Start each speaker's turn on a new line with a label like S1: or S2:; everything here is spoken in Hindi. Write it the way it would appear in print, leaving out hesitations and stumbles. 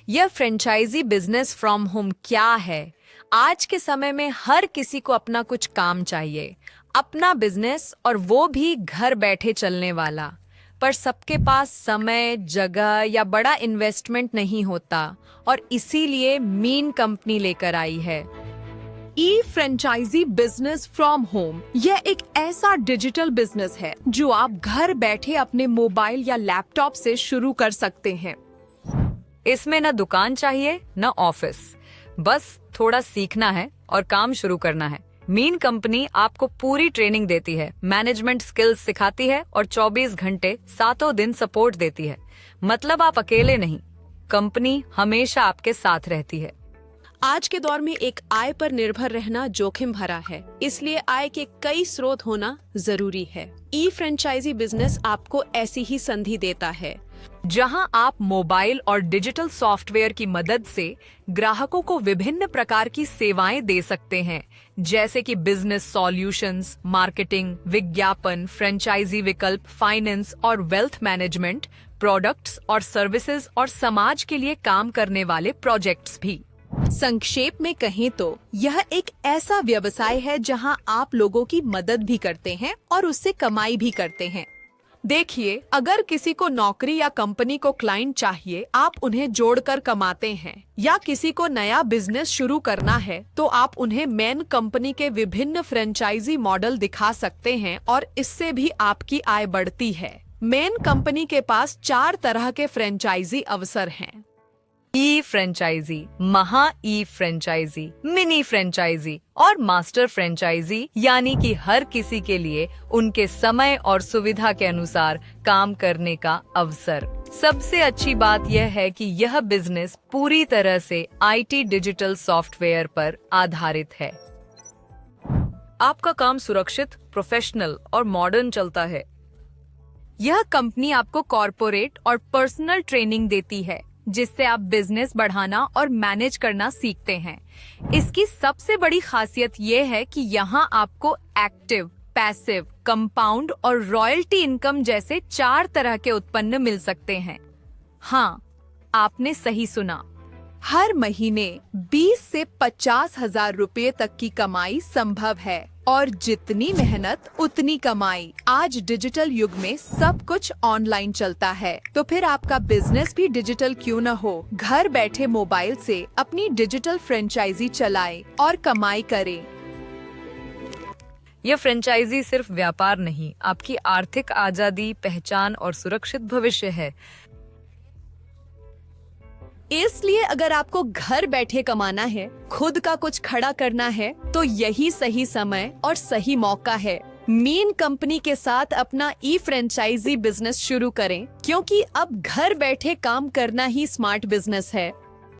S1: यह फ्रेंचाइजी बिजनेस फ्रॉम होम क्या है? आज के समय में हर किसी को अपना कुछ काम चाहिए, अपना बिजनेस, और वो भी घर बैठे चलने वाला। पर सबके पास समय, जगह या बड़ा इन्वेस्टमेंट नहीं होता, और इसीलिए मीन कंपनी लेकर आई है
S2: ई फ्रेंचाइजी बिजनेस फ्रॉम होम। यह एक ऐसा डिजिटल बिजनेस है जो आप घर बैठे अपने मोबाइल या लैपटॉप से शुरू कर सकते हैं।
S1: इसमें न दुकान चाहिए न ऑफिस, बस थोड़ा सीखना है और काम शुरू करना है। मीन कंपनी आपको पूरी ट्रेनिंग देती है, मैनेजमेंट स्किल्स सिखाती है और 24 घंटे 7 दिन सपोर्ट देती है। मतलब आप अकेले नहीं, कंपनी हमेशा आपके साथ रहती है।
S2: आज के दौर में एक आय पर निर्भर रहना जोखिम भरा है, इसलिए आय के कई स्रोत होना जरूरी है। ई फ्रेंचाइजी बिजनेस आपको ऐसी ही संधि देता है,
S1: जहां आप मोबाइल और डिजिटल सॉफ्टवेयर की मदद से ग्राहकों को विभिन्न प्रकार की सेवाएं दे सकते हैं, जैसे कि बिजनेस सॉल्यूशंस, मार्केटिंग, विज्ञापन, फ्रेंचाइजी विकल्प, फाइनेंस और वेल्थ मैनेजमेंट, प्रोडक्ट्स और सर्विसेज, और समाज के लिए काम करने वाले प्रोजेक्ट्स भी।
S2: संक्षेप में कहें तो यह एक ऐसा व्यवसाय है जहां आप लोगों की मदद भी करते हैं और उससे कमाई भी करते हैं। देखिए, अगर किसी को नौकरी या कंपनी को क्लाइंट चाहिए, आप उन्हें जोड़कर कमाते हैं, या किसी को नया बिजनेस शुरू करना है तो आप उन्हें मेन कंपनी के विभिन्न फ्रेंचाइजी मॉडल दिखा सकते हैं और इससे भी आपकी आय बढ़ती है। मेन कंपनी के पास 4 तरह के फ्रेंचाइजी अवसर हैं।
S1: ई फ्रेंचाइजी, महा ई फ्रेंचाइजी, मिनी फ्रेंचाइजी और मास्टर फ्रेंचाइजी, यानी कि हर किसी के लिए उनके समय और सुविधा के अनुसार काम करने का अवसर। सबसे अच्छी बात यह है कि यह बिजनेस पूरी तरह से आईटी डिजिटल सॉफ्टवेयर पर आधारित है। आपका काम सुरक्षित, प्रोफेशनल और मॉडर्न चलता है।
S2: यह कंपनी आपको कॉर्पोरेट और पर्सनल ट्रेनिंग देती है, जिससे आप बिजनेस बढ़ाना और मैनेज करना सीखते हैं। इसकी सबसे बड़ी खासियत ये है कि यहाँ आपको एक्टिव, पैसिव, कंपाउंड और रॉयल्टी इनकम जैसे 4 तरह के उत्पन्न मिल सकते हैं। हाँ, आपने सही सुना। हर महीने 20 से 50,000 रुपए तक की कमाई संभव है, और जितनी मेहनत उतनी कमाई। आज डिजिटल युग में सब कुछ ऑनलाइन चलता है, तो फिर आपका बिजनेस भी डिजिटल क्यों न हो। घर बैठे मोबाइल से अपनी डिजिटल फ्रेंचाइजी चलाएं और कमाई करें।
S1: यह फ्रेंचाइजी सिर्फ व्यापार नहीं, आपकी आर्थिक आजादी, पहचान और सुरक्षित भविष्य है।
S2: इसलिए अगर आपको घर बैठे कमाना है, खुद का कुछ खड़ा करना है, तो यही सही समय और सही मौका है। मीन कंपनी के साथ अपना ई फ्रेंचाइजी बिजनेस शुरू करें, क्योंकि अब घर बैठे काम करना ही स्मार्ट बिजनेस है।